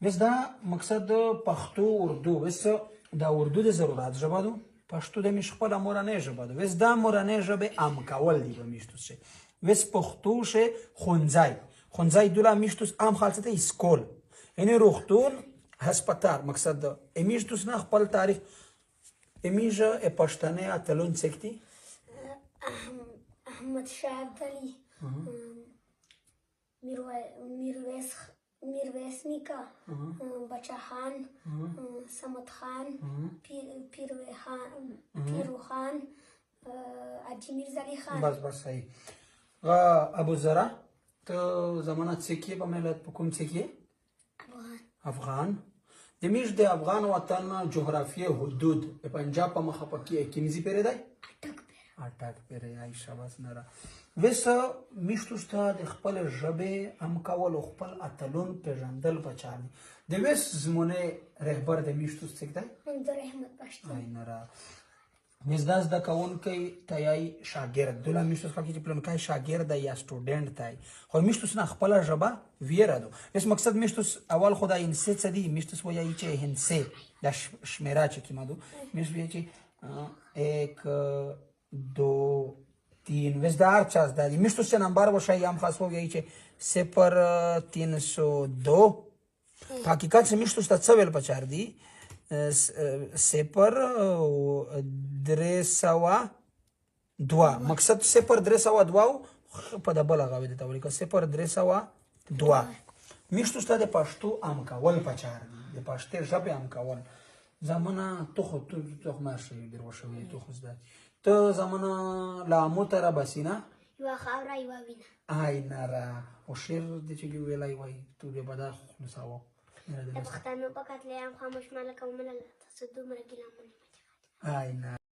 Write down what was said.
بس دا مقصد پښتو اردو بس دا اردو د ضرورت ژبه ده پښتو د مش خپل مورنۍ ژبه ده بس دا مورنۍ ژبه ام کول دی به میشتو شه بس پښتو شه خونځای دولا میشتوس ام خالصته اسکول یعنی روختون هسپتال مقصد ده امیشتوس نه خپل تاریخ امیجه پښتنه اتلون سکتی احمد شاه ابدالي میرویس نیکه بچه خان صمد خان پیرو خان حاجی میرزا علی خان بس صحیح ابو ذرا ته زمانه څه په ملت په کوم څه افغان د میش د افغان وطن جغرافیه حدود پنجاب په مخه پکې کیمزي پیره دی اٹک پیره ای شاباس نره وس میشتوستا د خپل ژبه ام کول خپل اتلون پیژندل بچانی د وس زمونه رهبر د میشتوس څنګه دی منظور احمد پښتون ای نره وزداز د کون کې تایي شاګرد دله میشتوس کې پلان کې شاګرد یا سټوډنټ تای خو میشتوس نه خپل ژبه ویره دو اس مقصد میشتوس اول خدای انسه څه دی میشتوس وایي چې هنسه د شمیره چې کیما دو میشتوس وایي چې 1 2 3 وزدار چاز دادی میشتوس چه نمبر باشه یا هم خاص وایي چې 0302 حقیقت سے میشتوس ته څه ویل پچار دی 0302 مقصد 0302 په دبل غوې د تولیکه 0302 میشتوس ته د پښتو ام کول پچار دی د پښتو ژبه ام کول زمانه تو ماشي درو شوی تو خزدا ته زمانه لا موتره بسینا یو خاورا یو وینا آی نارا او شیر د چې ویلای وای تو به بدا خلصاو د پښتنو په کتلې هم خاموش ملک او ملل تاسو دومره ګیله منئ آی نه